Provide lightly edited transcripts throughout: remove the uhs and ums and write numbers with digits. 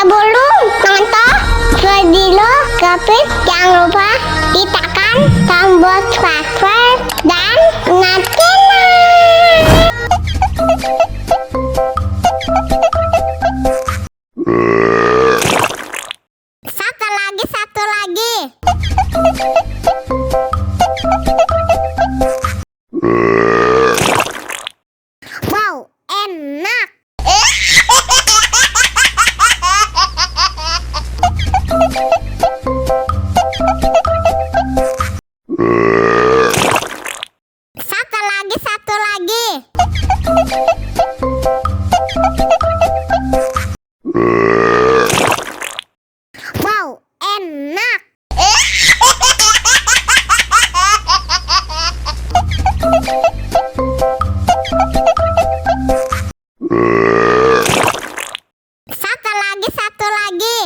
Sebelum nonton video Gapit, jangan lupa ditekan tombol subscribe dan nyalakan. Satu lagi. Wow, enak. Satu lagi. Wow, enak. Satu lagi.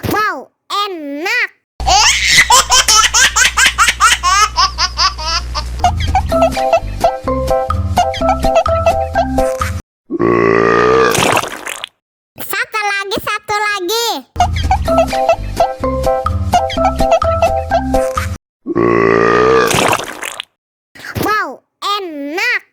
Wow, enak. Satu lagi. Wow, enak.